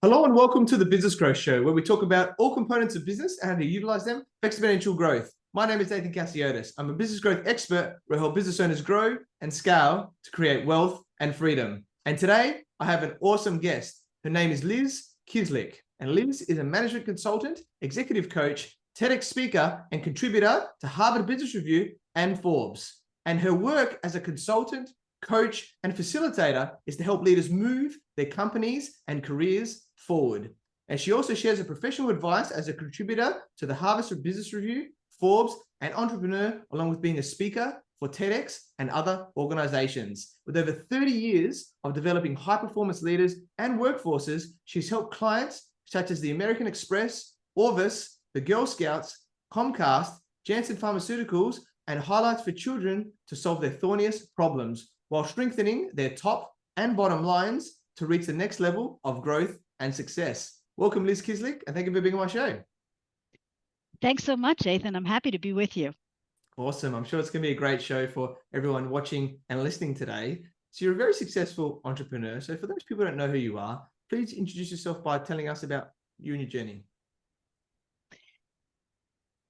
Hello and welcome to the Business Growth Show, where we talk about all components of business and how to utilize them for exponential growth. My name is Athin Cassiotis. I'm a business growth expert where I help business owners grow and scale to create wealth and freedom. And today I have an awesome guest. Her name is Liz Kislik. And Liz is a management consultant, executive coach, TEDx speaker, and contributor to Harvard Business Review and Forbes. And her work as a consultant, coach, and facilitator is to help leaders move their companies and careers forward. And she also shares her professional advice as a contributor to the Harvard Business Review, Forbes, and Entrepreneur, along with being a speaker for TEDx and other organizations. With over 30 years of developing high-performance leaders and workforces, she's helped clients such as the American Express, Orvis, the Girl Scouts, Comcast, Janssen Pharmaceuticals, and Highlights for Children to solve their thorniest problems while strengthening their top and bottom lines to reach the next level of growth and success. Welcome, Liz Kislik, and thank you for being on my show. Thanks so much, Athin. I'm happy to be with you. Awesome. I'm sure it's going to be a great show for everyone watching and listening today. So you're a very successful entrepreneur. So for those people who don't know who you are, please introduce yourself by telling us about you and your journey.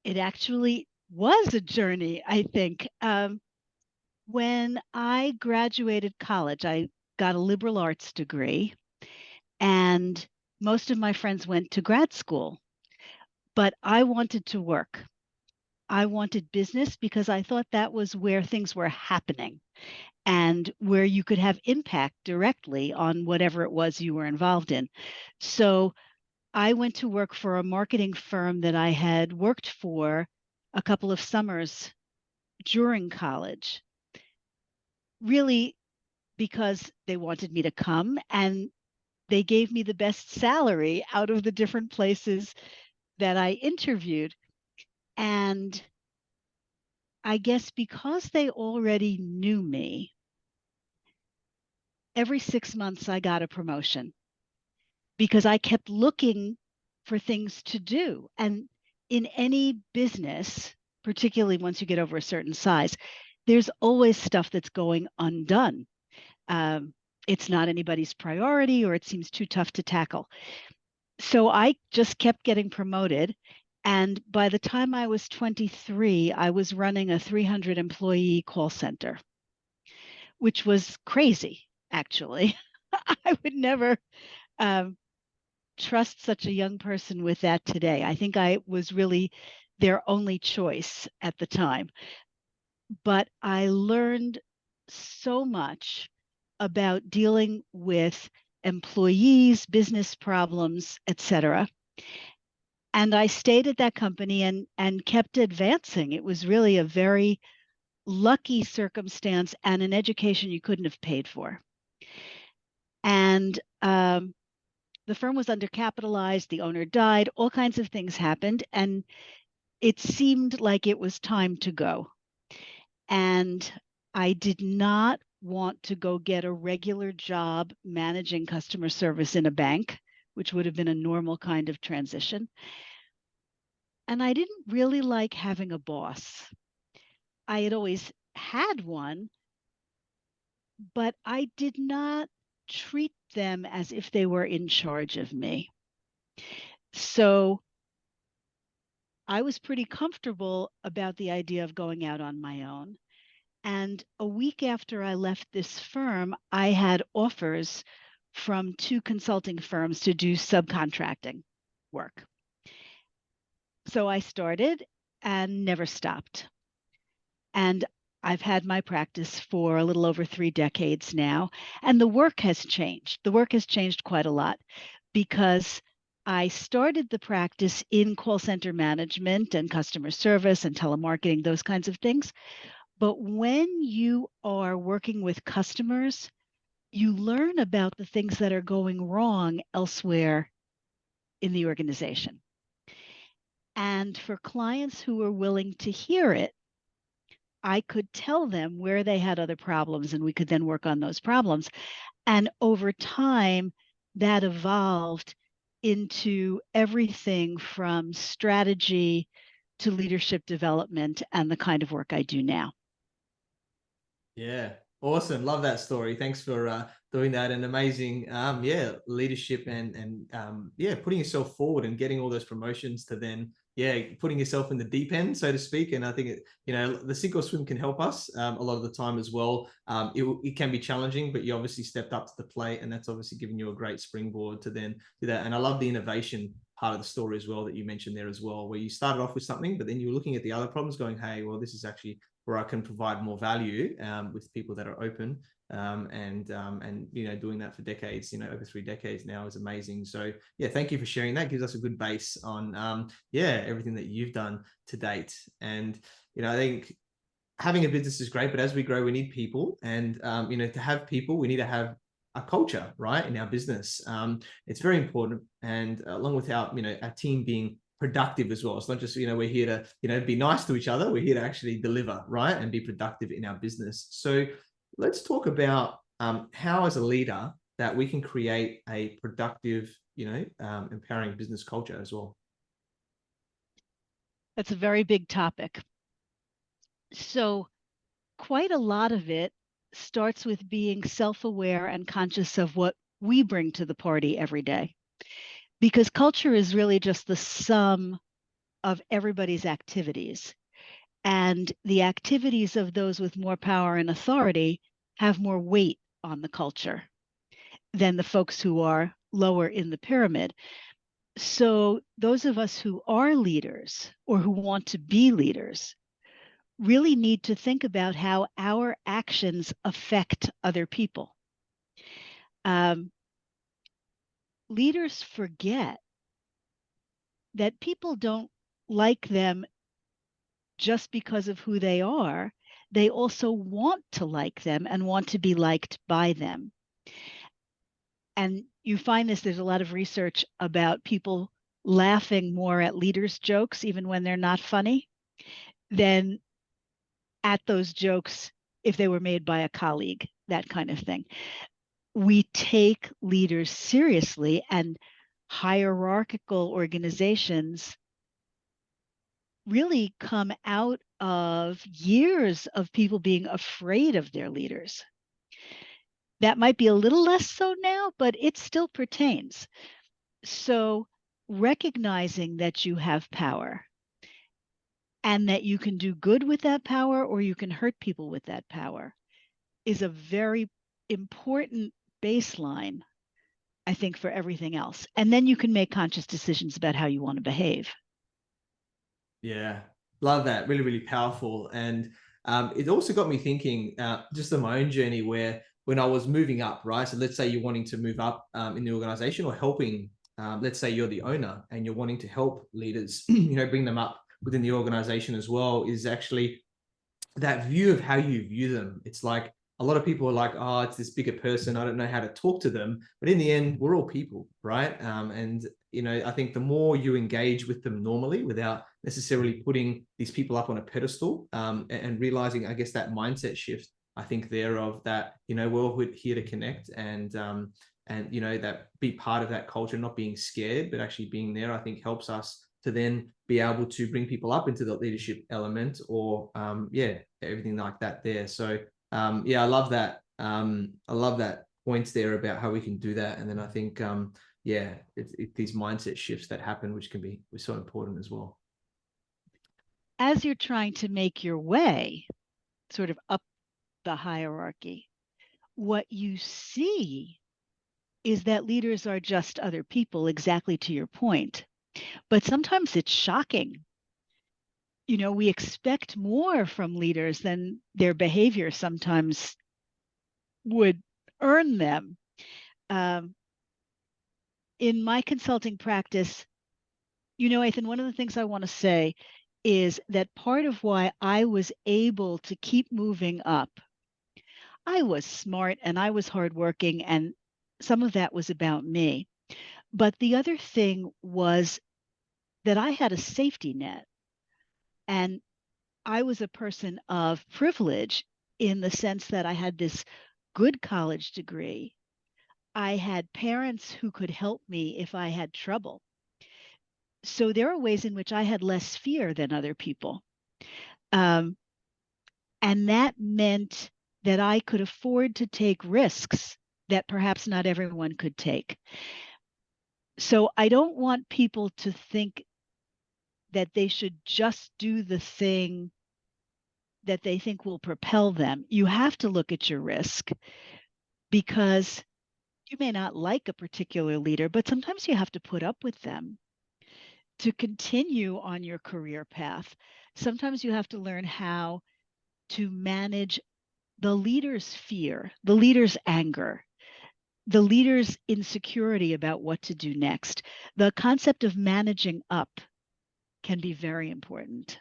It actually was a journey, I think. When I graduated college, I got a liberal arts degree, and most of my friends went to grad school. But I wanted to work. I wanted business because I thought that was where things were happening and where you could have impact directly on whatever it was you were involved in. So I went to work for a marketing firm that I had worked for a couple of summers during college, really because they wanted me to come and they gave me the best salary out of the different places that I interviewed. And I guess because they already knew me, every 6 months I got a promotion because I kept looking for things to do. And in any business, particularly once you get over a certain size, there's always stuff that's going undone. It's not anybody's priority, or it seems too tough to tackle. So I just kept getting promoted. And by the time I was 23, I was running a 300 employee call center, which was crazy, actually. I would never trust such a young person with that today. I think I was really their only choice at the time. But I learned so much about dealing with employees, business problems, etc. And I stayed at that company and kept advancing. It was really a very lucky circumstance and an education you couldn't have paid for. And the firm was undercapitalized, the owner died, all kinds of things happened, and it seemed like it was time to go. And I did not want to go get a regular job managing customer service in a bank, which would have been a normal kind of transition. And I didn't really like having a boss. I had always had one, but I did not treat them as if they were in charge of me. So I was pretty comfortable about the idea of going out on my own. And a week after I left this firm, I had offers from 2 consulting firms to do subcontracting work. So I started and never stopped. And I've had my practice for a little over 3 decades now. And the work has changed. The work has changed quite a lot because I started the practice in call center management and customer service and telemarketing, those kinds of things. But when you are working with customers, you learn about the things that are going wrong elsewhere in the organization. And for clients who were willing to hear it, I could tell them where they had other problems, and we could then work on those problems. And over time, that evolved into everything from strategy to leadership development and the kind of work I do now. Yeah, Awesome. Love that story. Thanks for doing that, and amazing, leadership and putting yourself forward and getting all those promotions to then, putting yourself in the deep end, so to speak. And I think the sink or swim can help us a lot of the time as well. It can be challenging, but you obviously stepped up to the plate, and that's obviously given you a great springboard to then do that. And I love the innovation part of the story as well that you mentioned there as well, where you started off with something, but then you were looking at the other problems going, hey, well, this is actually where I can provide more value with people that are open, and doing that for decades, over 3 decades now is amazing. So thank you for sharing that. Gives us a good base on everything that you've done to date. And I think having a business is great, but as we grow, we need people, and to have people, we need to have a culture, right, in our business. It's very important, and along with our team being productive as well. It's not just we're here to be nice to each other. We're here to actually deliver, right, and be productive in our business. So let's talk about how, as a leader, that we can create a productive, empowering business culture as well. That's a very big topic. So quite a lot of it starts with being self-aware and conscious of what we bring to the party every day. Because culture is really just the sum of everybody's activities. And the activities of those with more power and authority have more weight on the culture than the folks who are lower in the pyramid. So those of us who are leaders or who want to be leaders really need to think about how our actions affect other people. Leaders forget that people don't like them just because of who they are. They also want to like them and want to be liked by them. And you find there's a lot of research about people laughing more at leaders' jokes, even when they're not funny, than at those jokes if they were made by a colleague, that kind of thing. We take leaders seriously, and hierarchical organizations really come out of years of people being afraid of their leaders. That might be a little less so now, but it still pertains. So recognizing that you have power and that you can do good with that power or you can hurt people with that power is a very important baseline, I think, for everything else. And then you can make conscious decisions about how you want to behave. Yeah, love that. Really, really powerful. And it also got me thinking just on my own journey, where when I was moving up, right? So let's say you're wanting to move up in the organization, or helping, let's say you're the owner and you're wanting to help leaders, bring them up within the organization as well, is actually that view of how you view them. It's like a lot of people are like, oh, it's this bigger person, I don't know how to talk to them. But in the end, we're all people, right? And I think the more you engage with them normally, without necessarily putting these people up on a pedestal, and realizing, I guess, that mindset shift, I think thereof, that we're all here to connect, and that be part of that culture, not being scared, but actually being there, I think helps us to then be able to bring people up into the leadership element, or everything like that there. So I love that. I love that points there about how we can do that. And then I think it's these mindset shifts that happen, which can be so important as well. As you're trying to make your way sort of up the hierarchy, what you see is that leaders are just other people, exactly to your point. But sometimes it's shocking. We expect more from leaders than their behavior sometimes would earn them. In my consulting practice, Athin, one of the things I want to say is that part of why I was able to keep moving up, I was smart and I was hardworking, and some of that was about me. But the other thing was that I had a safety net, and I was a person of privilege in the sense that I had this good college degree. I had parents who could help me if I had trouble. So there are ways in which I had less fear than other people. And that meant that I could afford to take risks that perhaps not everyone could take. So I don't want people to think that they should just do the thing that they think will propel them. You have to look at your risk, because you may not like a particular leader, but sometimes you have to put up with them to continue on your career path. Sometimes you have to learn how to manage the leader's fear, the leader's anger, the leader's insecurity about what to do next. The concept of managing up can be very important.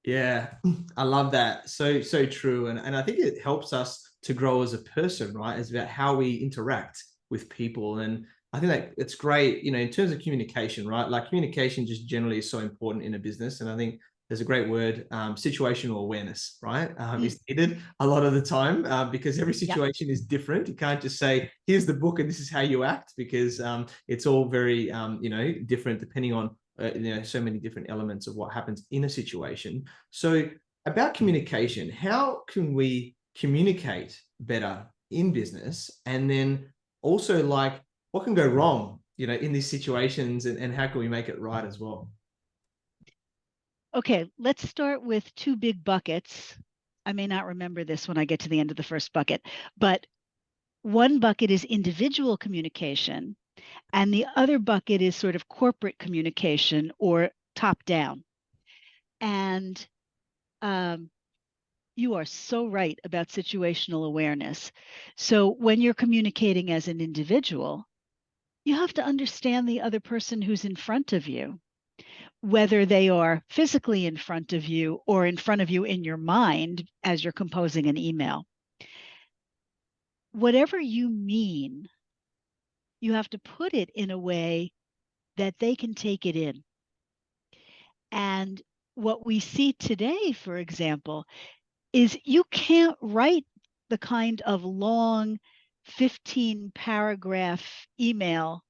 Yeah, I love that. So, so true. And I think it helps us to grow as a person, right? It's about how we interact with people. And I think that it's great, you know, in terms of communication, right? Like communication just generally is so important in a business. And I think there's a great word, situational awareness, right? Is needed a lot of the time because every Yep. situation is different. You can't just say, here's the book and this is how you act, because it's all very, you know, different depending on you know, so many different elements of what happens in a situation. So about communication, how can we communicate better in business? And then also, like, what can go wrong, you know, in these situations, and how can we make it right as well? Okay, let's start with two big buckets. I may not remember this when I get to the end of the first bucket, but one bucket is individual communication, and the other bucket is sort of corporate communication or top down. And you are so right about situational awareness. So when you're communicating as an individual, you have to understand the other person who's in front of you, whether they are physically in front of you or in front of you in your mind as you're composing an email. Whatever you mean, you have to put it in a way that they can take it in. And what we see today, for example, is you can't write the kind of long 15 paragraph email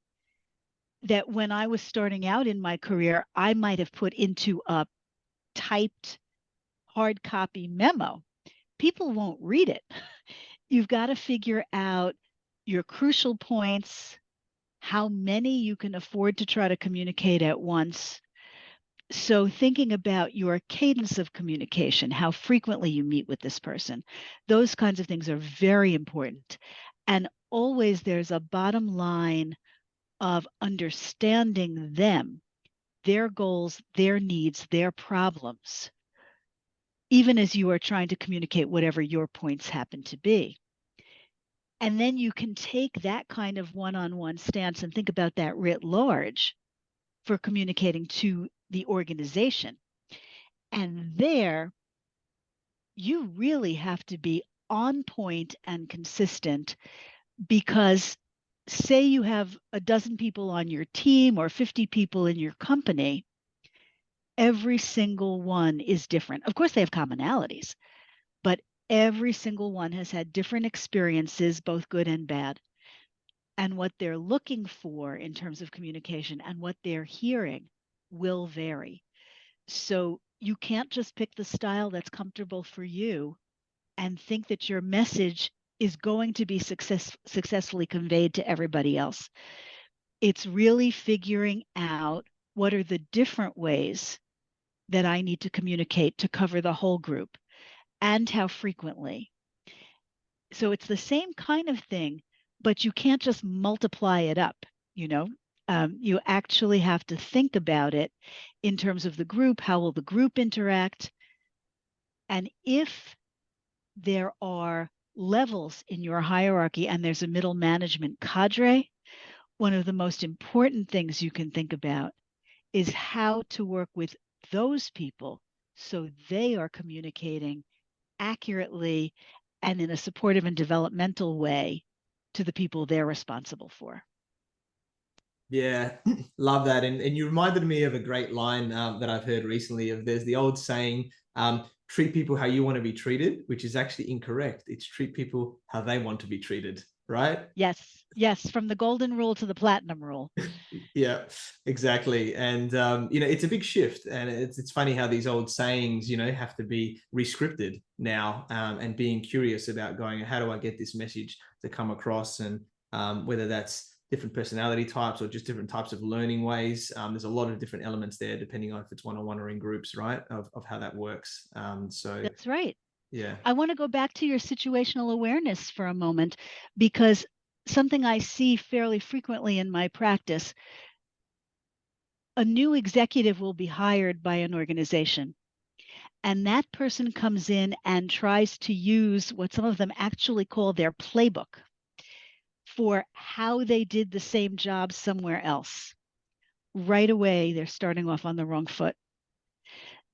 that when I was starting out in my career, I might have put into a typed hard copy memo. People won't read it. You've got to figure out your crucial points, how many you can afford to try to communicate at once. So thinking about your cadence of communication, how frequently you meet with this person, those kinds of things are very important. And always there's a bottom line of understanding them, their goals, their needs, their problems, even as you are trying to communicate whatever your points happen to be. And then you can take that kind of one-on-one stance and think about that writ large for communicating to the organization. And there, you really have to be on point and consistent, because say you have a dozen people on your team or 50 people in your company, every single one is different. Of course, they have commonalities, but every single one has had different experiences, both good and bad. And what they're looking for in terms of communication and what they're hearing will vary. So you can't just pick the style that's comfortable for you and think that your message is going to be successfully conveyed to everybody else. It's really figuring out what are the different ways that I need to communicate to cover the whole group, and how frequently. So it's the same kind of thing, but you can't just multiply it up, you know? You actually have to think about it in terms of the group. How will the group interact? And if there are levels in your hierarchy and there's a middle management cadre, one of the most important things you can think about is how to work with those people so they are communicating accurately and in a supportive and developmental way to the people they're responsible for. Yeah, love that. And you reminded me of a great line that I've heard recently of there's the old saying, treat people how you want to be treated, which is actually incorrect. It's treat people how they want to be treated. right? Yes. Yes. From the golden rule to the platinum rule. Yeah, exactly. And it's a big shift, and it's funny how these old sayings, have to be rescripted now, and being curious about going, how do I get this message to come across, and whether that's different personality types or just different types of learning ways. There's a lot of different elements there, depending on if it's one-on-one or in groups, right? Of how that works. So That's right. yeah, I want to go back to your situational awareness for a moment, because something I see fairly frequently in my practice, a new executive will be hired by an organization, and that person comes in and tries to use what some of them actually call their playbook for how they did the same job somewhere else. Right away, they're starting off on the wrong foot.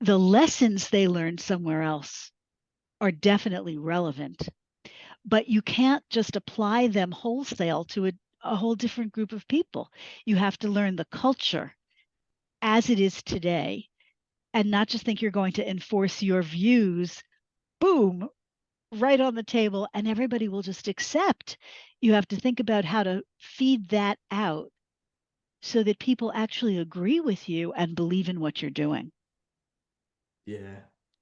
The lessons they learned somewhere else are definitely relevant, but you can't just apply them wholesale to a whole different group of people. You have to learn the culture as it is today, and not just think you're going to enforce your views, boom, right on the table, and everybody will just accept. You have to think about how to feed that out so that people actually agree with you and believe in what you're doing. yeah.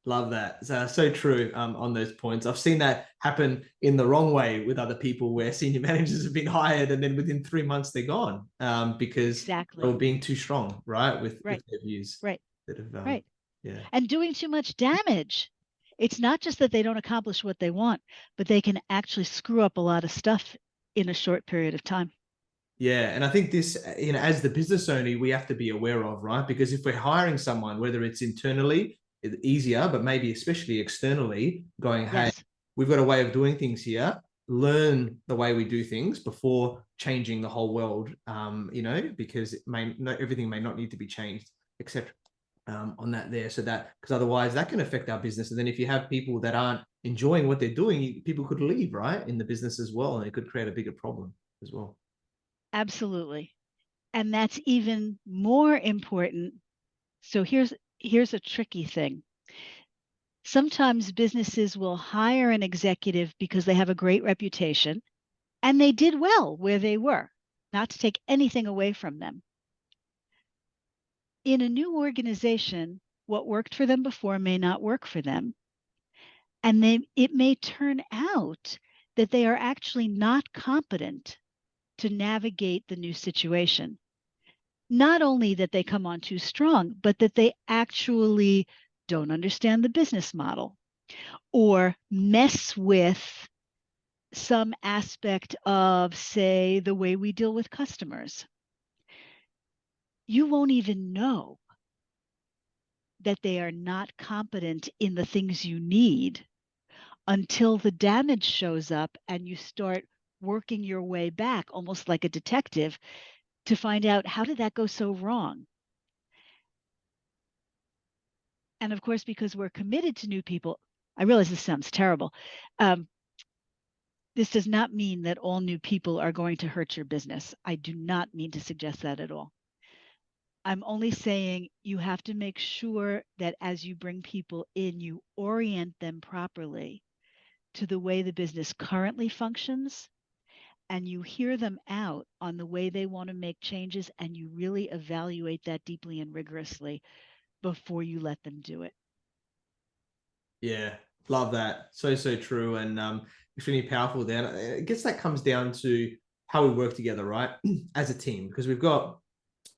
Love that. So true, on those points. I've seen that happen in the wrong way with other people, where senior managers have been hired and then within 3 months they're gone, because they Exactly. were being too strong, right, with Right, their views right, that have, right. yeah. And doing too much damage. It's not just that they don't accomplish what they want, but they can actually screw up a lot of stuff in a short period of time. Yeah, and I think this, as the business owner, we have to be aware of, right? Because if we're hiring someone, whether it's internally, it's easier, but maybe especially externally, going, hey, Yes, we've got a way of doing things here. Learn the way we do things before changing the whole world. Because everything may not need to be changed, except on that there. So that, because otherwise that can affect our business. And then if you have people that aren't enjoying what they're doing, people could leave, right, in the business as well, and it could create a bigger problem as well. absolutely. And that's even more important. So here's a tricky thing. Sometimes businesses will hire an executive because they have a great reputation and they did well where they were, not to take anything away from them. In a new organization, what worked for them before may not work for them. And it may turn out that they are actually not competent to navigate the new situation. Not only that they come on too strong, but that they actually don't understand the business model or mess with some aspect of, say, the way we deal with customers. You won't even know that they are not competent in the things you need until the damage shows up and you start working your way back, almost like a detective, to find out, how did that go so wrong? And of course, because we're committed to new people, I realize this sounds terrible. Um, this does not mean that all new people are going to hurt your business. I do not mean to suggest that at all. I'm only saying you have to make sure that as you bring people in, you orient them properly to the way the business currently functions, and you hear them out on the way they want to make changes, and you really evaluate that deeply and rigorously before you let them do it. Yeah, love that. So, so true. And extremely powerful there. And I guess that comes down to how we work together, right? As a team, because we've got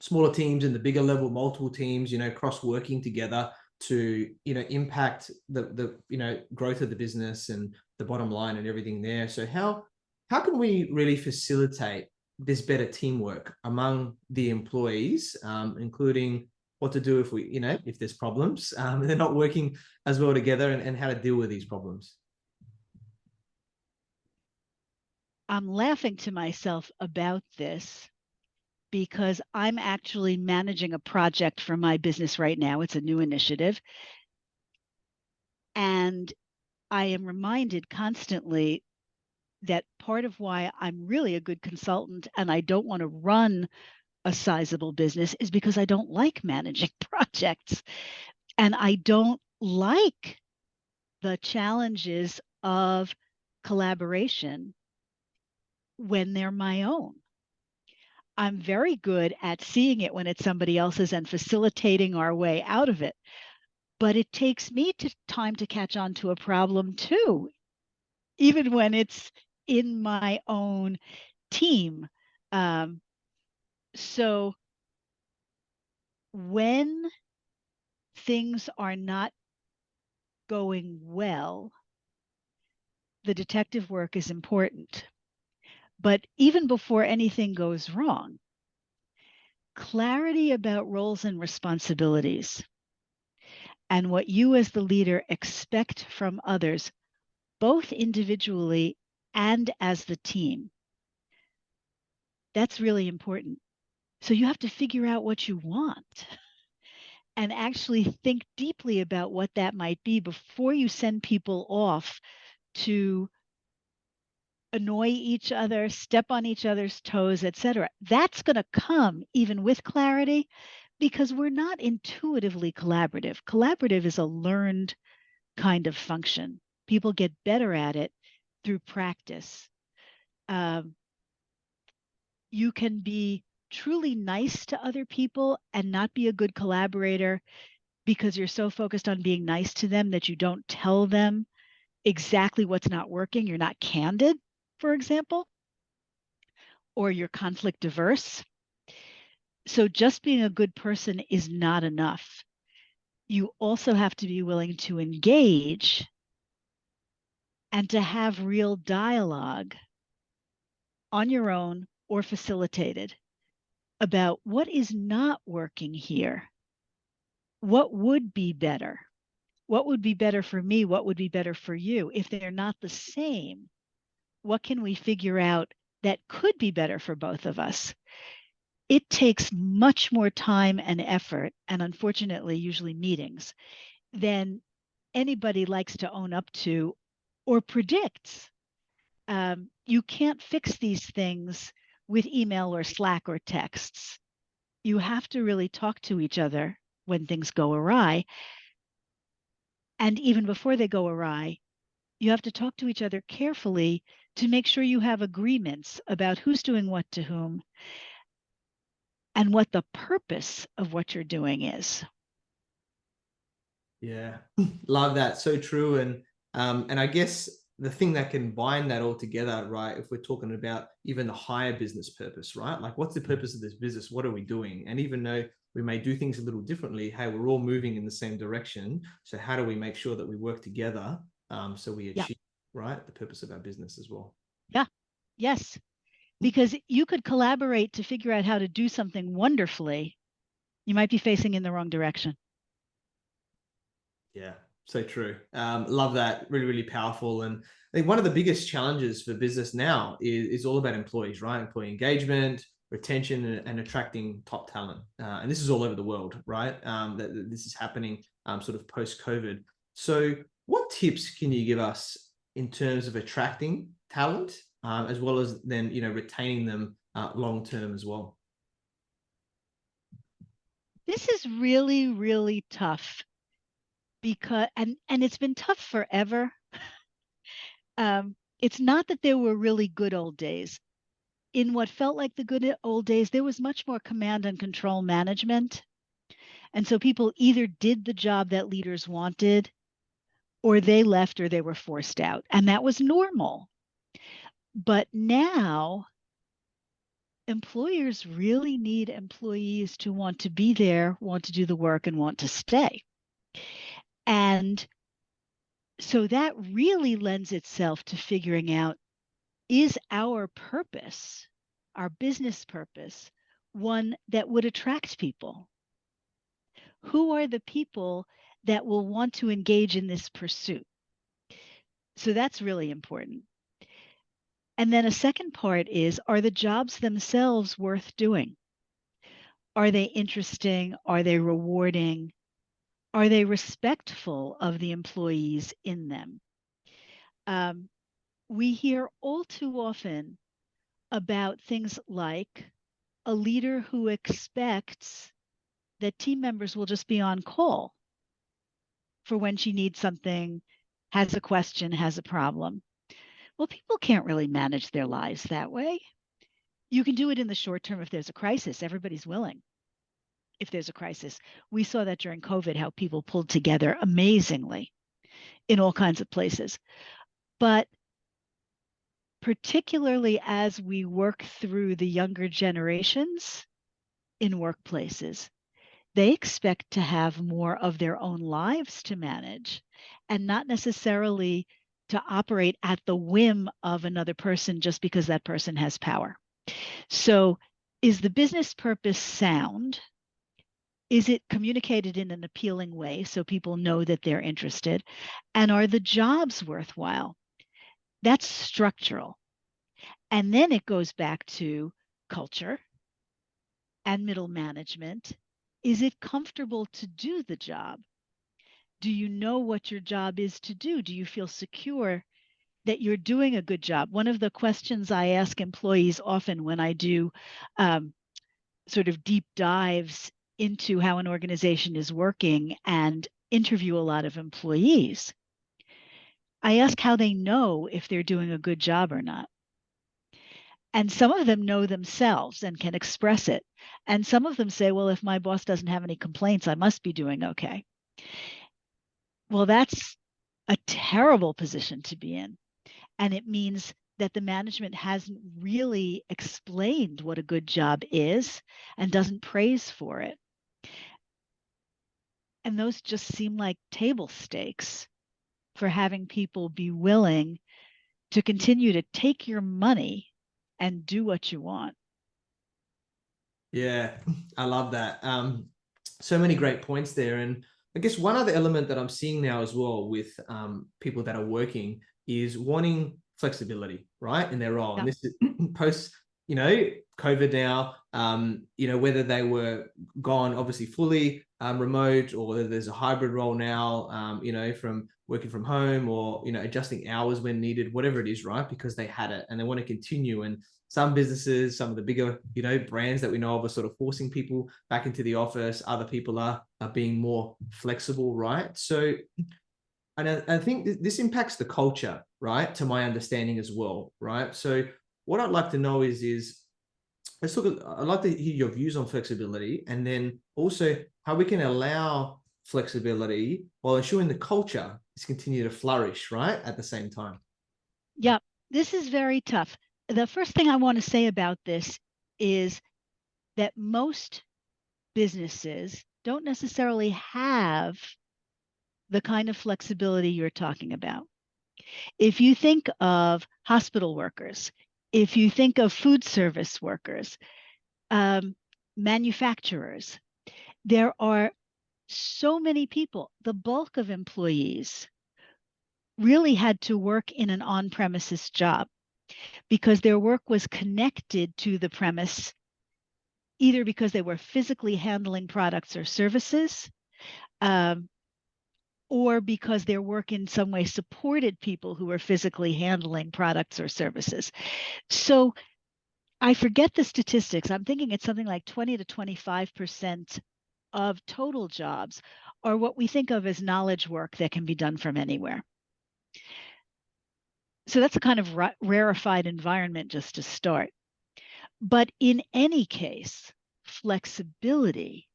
smaller teams and the bigger level, multiple teams, cross working together to, impact the growth of the business and the bottom line and everything there. So how can we really facilitate this better teamwork among the employees, including what to do if if there's problems, and they're not working as well together, and how to deal with these problems? I'm laughing to myself about this because I'm actually managing a project for my business right now. It's a new initiative. And I am reminded constantly that part of why I'm really a good consultant and I don't want to run a sizable business is because I don't like managing projects. And I don't like the challenges of collaboration when they're my own. I'm very good at seeing it when it's somebody else's and facilitating our way out of it. But it takes me time to catch on to a problem too, even when it's in my own team. So when things are not going well, the detective work is important. But even before anything goes wrong, clarity about roles and responsibilities and what you as the leader expect from others, both individually and as the team, that's really important. So you have to figure out what you want and actually think deeply about what that might be before you send people off to annoy each other, step on each other's toes, etc. That's going to come even with clarity because we're not intuitively collaborative. Collaborative is a learned kind of function. People get better at it through practice. You can be truly nice to other people and not be a good collaborator because you're so focused on being nice to them that you don't tell them exactly what's not working. You're not candid, for example, or you're conflict diverse. So just being a good person is not enough. You also have to be willing to engage and to have real dialogue on your own or facilitated about what is not working here. What would be better? What would be better for me? What would be better for you? If they're not the same, what can we figure out that could be better for both of us? It takes much more time and effort, and unfortunately, usually meetings, than anybody likes to own up to or predicts. You can't fix these things with email or Slack or texts. You have to really talk to each other when things go awry. And even before they go awry, you have to talk to each other carefully to make sure you have agreements about who's doing what to whom and what the purpose of what you're doing is. Yeah, love that. So true. And I guess the thing that can bind that all together, right? If we're talking about even the higher business purpose, right? Like, what's the purpose of this business? What are we doing? And even though we may do things a little differently, hey, we're all moving in the same direction. So how do we make sure that we work together so we Yeah. achieve, right, the purpose of our business as well? Yeah. Yes. Because you could collaborate to figure out how to do something wonderfully. You might be facing in the wrong direction. Yeah, so true. Love that. Really, really powerful. And I think one of the biggest challenges for business now is all about employees, right? Employee engagement, retention, and attracting top talent. And this is all over the world, right? That this is happening sort of post-COVID. So what tips can you give us in terms of attracting talent, as well as then, retaining them long-term as well? This is really, really tough because and it's been tough forever. It's not that there were really good old days. In what felt like the good old days, there was much more command and control management. And so people either did the job that leaders wanted, or they left, or they were forced out. And that was normal. But now, employers really need employees to want to be there, want to do the work, and want to stay. And so that really lends itself to figuring out, is our purpose, our business purpose, one that would attract people? Who are the people that will want to engage in this pursuit? So that's really important. And then a second part is, are the jobs themselves worth doing? Are they interesting? Are they rewarding? Are they respectful of the employees in them? We hear all too often about things like a leader who expects that team members will just be on call for when she needs something, has a question, has a problem. Well, people can't really manage their lives that way. You can do it in the short term if there's a crisis. Everybody's willing if there's a crisis. We saw that during COVID, how people pulled together amazingly in all kinds of places. But particularly as we work through the younger generations in workplaces, they expect to have more of their own lives to manage and not necessarily to operate at the whim of another person just because that person has power. So, is the business purpose sound? Is it communicated in an appealing way so people know that they're interested? And are the jobs worthwhile? That's structural. And then it goes back to culture and middle management. Is it comfortable to do the job? Do you know what your job is to do? Do you feel secure that you're doing a good job? One of the questions I ask employees often when I do sort of deep dives into how an organization is working and interview a lot of employees, I ask how they know if they're doing a good job or not. And some of them know themselves and can express it. And some of them say, well, if my boss doesn't have any complaints, I must be doing okay. Well, that's a terrible position to be in. And it means that the management hasn't really explained what a good job is and doesn't praise for it. And those just seem like table stakes for having people be willing to continue to take your money and do what you want. Yeah, I love that. So many great points there. And I guess one other element that I'm seeing now as well with people that are working is wanting flexibility, right, in their role. Yeah. And this is post, COVID now, whether they were gone obviously fully remote, or whether there's a hybrid role now, from working from home, or, adjusting hours when needed, whatever it is, right, because they had it and they want to continue. And some businesses, some of the bigger, brands that we know of are sort of forcing people back into the office. Other people are being more flexible, right? So, and I think this impacts the culture, right? To my understanding as well, right? So what I'd like to know is let's look at, I'd like to hear your views on flexibility, and then also how we can allow flexibility while ensuring the culture is continue to flourish, right? At the same time. Yeah, this is very tough. The first thing I want to say about this is that most businesses don't necessarily have the kind of flexibility you're talking about. If you think of hospital workers, if you think of food service workers, manufacturers, there are so many people. The bulk of employees really had to work in an on-premises job because their work was connected to the premise, either because they were physically handling products or services, or because their work in some way supported people who were physically handling products or services. So I forget the statistics. I'm thinking it's something like 20 to 25% of total jobs are what we think of as knowledge work that can be done from anywhere. So that's a kind of rarefied environment just to start. But in any case, flexibility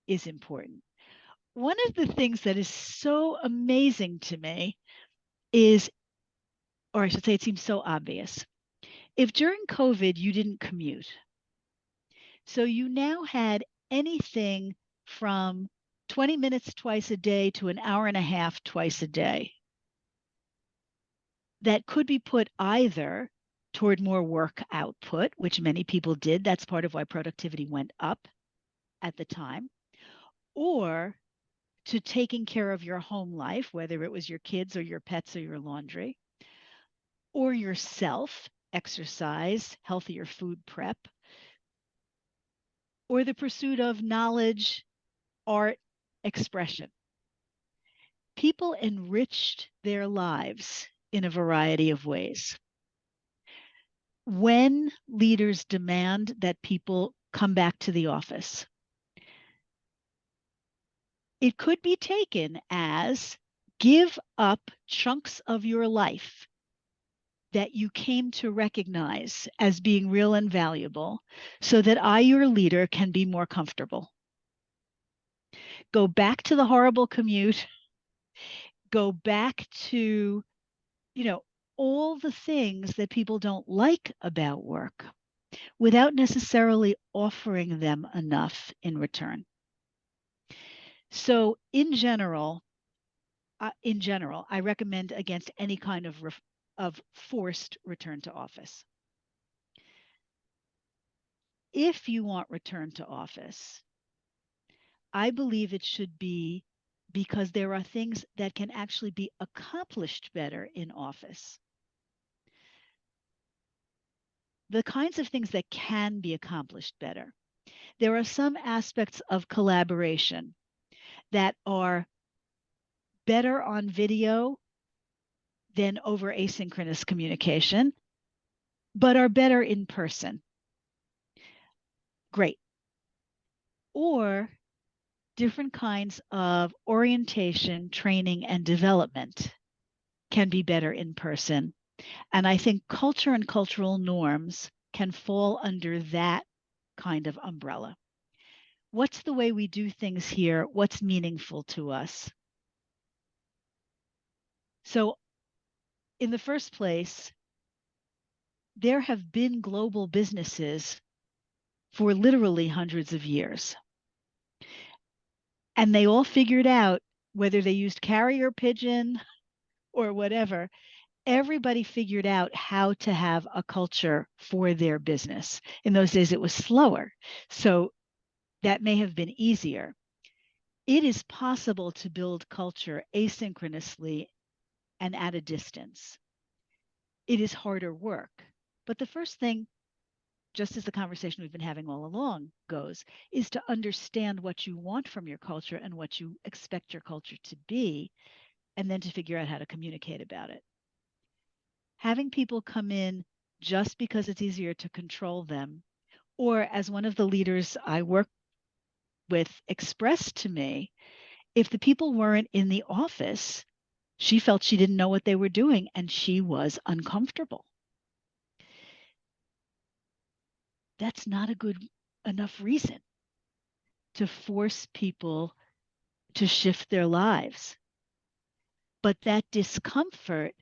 is important. One of the things that is so amazing to me is, or I should say, it seems so obvious. If during COVID you didn't commute, so you now had anything from 20 minutes twice a day to an hour and a half twice a day, that could be put either toward more work output, which many people did. That's part of why productivity went up at the time, or to taking care of your home life, whether it was your kids or your pets or your laundry, or yourself, exercise, healthier food prep, or the pursuit of knowledge, art, expression. People enriched their lives in a variety of ways. When leaders demand that people come back to the office, it could be taken as give up chunks of your life that you came to recognize as being real and valuable so that I, your leader, can be more comfortable. Go back to the horrible commute, go back to, all the things that people don't like about work without necessarily offering them enough in return. So in general, I recommend against any kind of forced return to office. If you want return to office, I believe it should be because there are things that can actually be accomplished better in office. The kinds of things that can be accomplished better. There are some aspects of collaboration that are better on video than over asynchronous communication, but are better in person. Great. Or different kinds of orientation, training, and development can be better in person. And I think culture and cultural norms can fall under that kind of umbrella. What's the way we do things here? What's meaningful to us? So, in the first place, there have been global businesses for literally hundreds of years. And they all figured out, whether they used carrier pigeon or whatever, everybody figured out how to have a culture for their business. In those days, it was slower. So that may have been easier. It is possible to build culture asynchronously and at a distance. It is harder work. But the first thing, just as the conversation we've been having all along goes, is to understand what you want from your culture and what you expect your culture to be, and then to figure out how to communicate about it. Having people come in just because it's easier to control them, or as one of the leaders I work with expressed to me, if the people weren't in the office, she felt she didn't know what they were doing and she was uncomfortable. That's not a good enough reason to force people to shift their lives. But that discomfort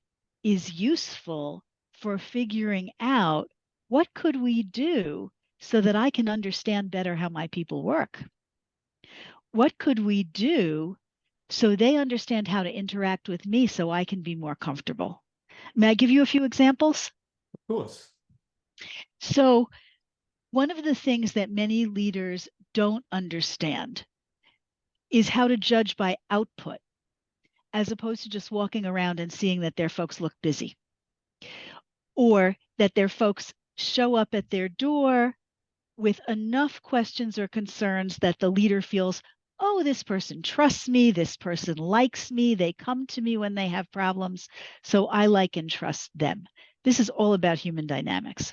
is useful for figuring out, what could we do so that I can understand better how my people work? What could we do so they understand how to interact with me so I can be more comfortable? May I give you a few examples? Of course. So, one of the things that many leaders don't understand is how to judge by output, as opposed to just walking around and seeing that their folks look busy, or that their folks show up at their door with enough questions or concerns that the leader feels, oh, this person trusts me, this person likes me, they come to me when they have problems, so I like and trust them. This is all about human dynamics.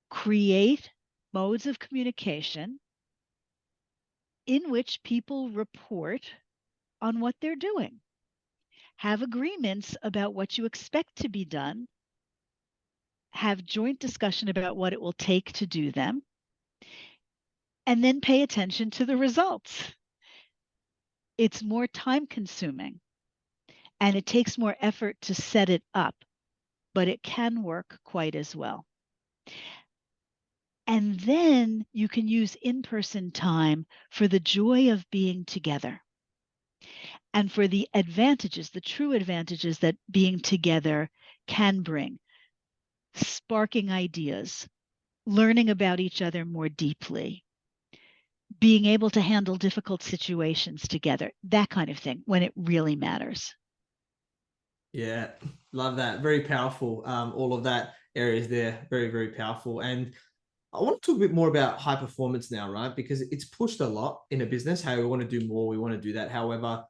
Create modes of communication in which people report on what they're doing. Have agreements about what you expect to be done. Have joint discussion about what it will take to do them. And then pay attention to the results. It's more time consuming and it takes more effort to set it up, but it can work quite as well. And then you can use in-person time for the joy of being together and for the advantages, the true advantages that being together can bring. Sparking ideas, learning about each other more deeply, being able to handle difficult situations together, that kind of thing, when it really matters. Yeah, love that. Very powerful. All of that areas there, very, very powerful. And I want to talk a bit more about high performance now, right? Because it's pushed a lot in a business. How we want to do more, we want to do that. However,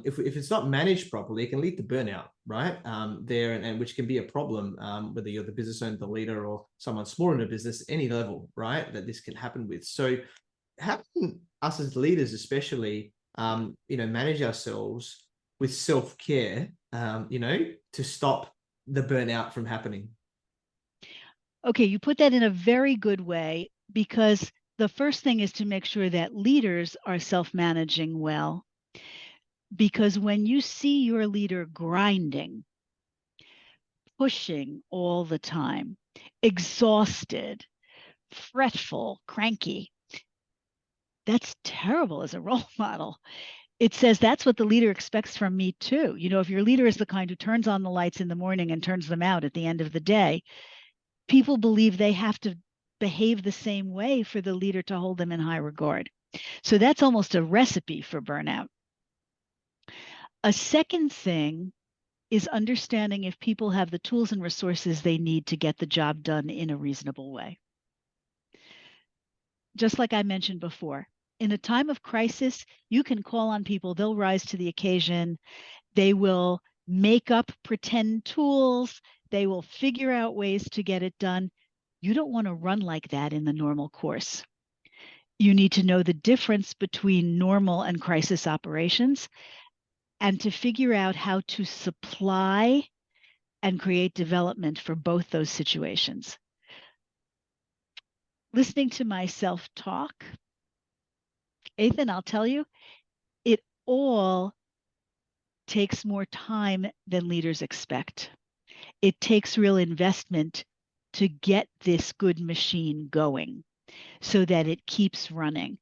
if it's not managed properly, it can lead to burnout, right? And which can be a problem, whether you're the business owner, the leader, or someone smaller in a business, any level, right? That this can happen with. So, how can us as leaders, especially, manage ourselves with self-care to stop the burnout from happening? Okay, you put that in a very good way, because the first thing is to make sure that leaders are self-managing well. Because when you see your leader grinding, pushing all the time, exhausted, fretful, cranky, that's terrible as a role model. It says that's what the leader expects from me too. If your leader is the kind who turns on the lights in the morning and turns them out at the end of the day, people believe they have to behave the same way for the leader to hold them in high regard. So that's almost a recipe for burnout. A second thing is understanding if people have the tools and resources they need to get the job done in a reasonable way. Just like I mentioned before, in a time of crisis, you can call on people, they'll rise to the occasion, they will make up pretend tools, they will figure out ways to get it done. You don't want to run like that in the normal course. You need to know the difference between normal and crisis operations, and to figure out how to supply and create development for both those situations. Listening to myself talk, Athin, I'll tell you, it all takes more time than leaders expect. It takes real investment to get this good machine going so that it keeps running.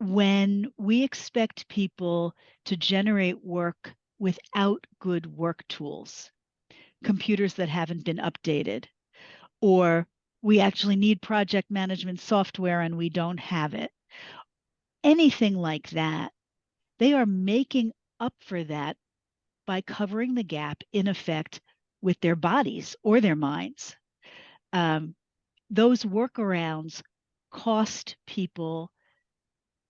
When we expect people to generate work without good work tools, computers that haven't been updated, or we actually need project management software and we don't have it, anything like that, they are making up for that by covering the gap, in effect, with their bodies or their minds. Those workarounds cost people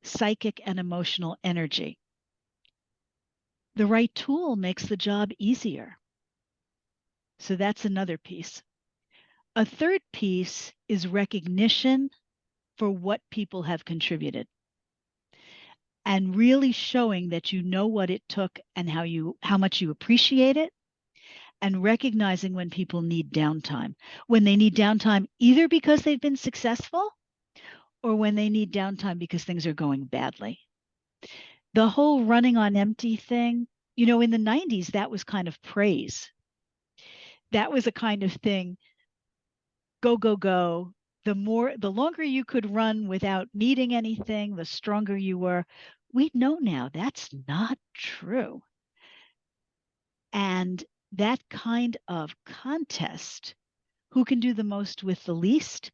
psychic and emotional energy. The right tool makes the job easier. So that's another piece. A third piece is recognition for what people have contributed, and really showing that you know what it took and how much you appreciate it, and recognizing when people need downtime. When they need downtime either because they've been successful, or when they need downtime because things are going badly. The whole running on empty thing, in the 90s, that was kind of praise. That was a kind of thing, go, go, go. The longer you could run without needing anything, the stronger you were. We know now that's not true. And that kind of contest, who can do the most with the least,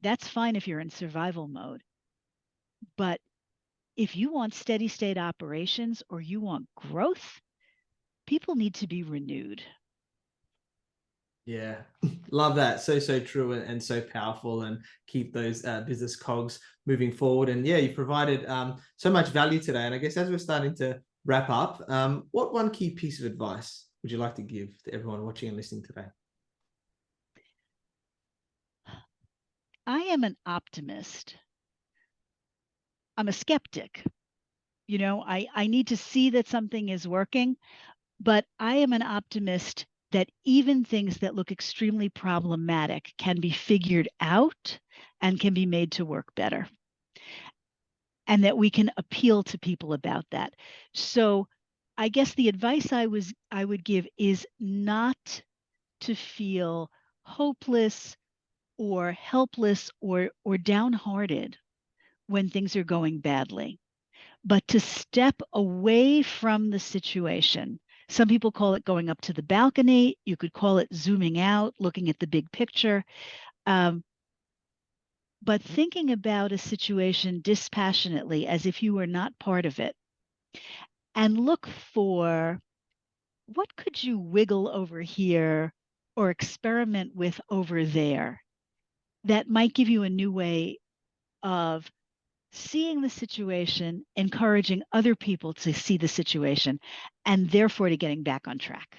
that's fine if you're in survival mode. But if you want steady state operations or you want growth, people need to be renewed. Yeah, love that. So true and so powerful, and keep those business cogs moving forward. And yeah, you've provided so much value today. And I guess as we're starting to wrap up, what one key piece of advice would you like to give to everyone watching and listening today? I am an optimist. I'm a skeptic. I need to see that something is working, but I am an optimist that even things that look extremely problematic can be figured out and can be made to work better, and that we can appeal to people about that. So I guess the advice I would give is not to feel hopeless or helpless or downhearted when things are going badly, but to step away from the situation. Some people call it going up to the balcony. You could call it zooming out, looking at the big picture. But thinking about a situation dispassionately, as if you were not part of it, and look for what could you wiggle over here or experiment with over there that might give you a new way of seeing the situation, encouraging other people to see the situation, and therefore to getting back on track.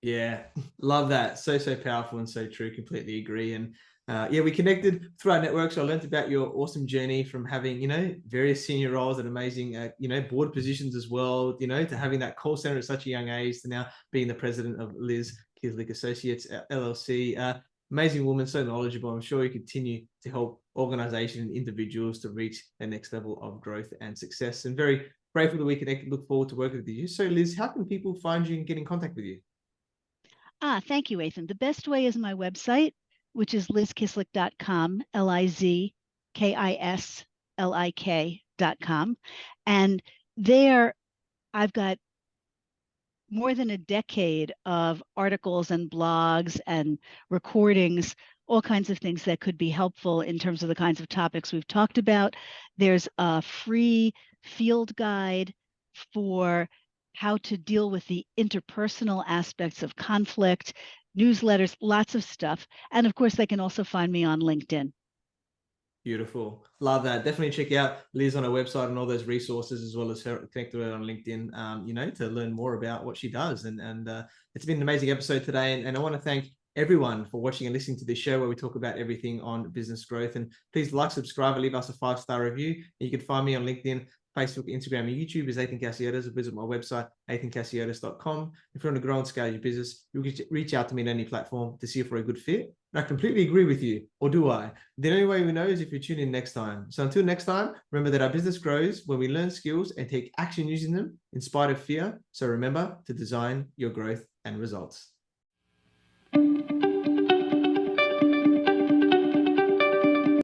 Yeah, love that. So powerful and so true. Completely agree. And Yeah, we connected through our network. So I learned about your awesome journey from having, various senior roles at amazing, board positions as well, to having that call center at such a young age, to now being the president of Liz Kislik Associates LLC. Amazing woman, so knowledgeable. I'm sure you continue to help organizations and individuals to reach their next level of growth and success. And very grateful that we connected. Look forward to working with you. So Liz, how can people find you and get in contact with you? Thank you, Athin. The best way is my website, which is lizkislik.com, LIZKISLIK.com. And there I've got more than a decade of articles and blogs and recordings, all kinds of things that could be helpful in terms of the kinds of topics we've talked about. There's a free field guide for how to deal with the interpersonal aspects of conflict, newsletters, lots of stuff. And of course, they can also find me on LinkedIn. Beautiful. Love that. Definitely check out Liz on her website and all those resources, as well as her connect with her on LinkedIn, to learn more about what she does. And it's been an amazing episode today. And I want to thank everyone for watching and listening to this show where we talk about everything on business growth. And please like, subscribe, and leave us a 5-star review. And you can find me on LinkedIn, Facebook, Instagram, and YouTube is Athin Cassiotis, or visit my website, athincassiotis.com. If you want to grow and scale your business, you can reach out to me on any platform to see if we're a good fit. And I completely agree with you, or do I? The only way we know is if you tune in next time. So until next time, remember that our business grows when we learn skills and take action using them in spite of fear. So remember to design your growth and results.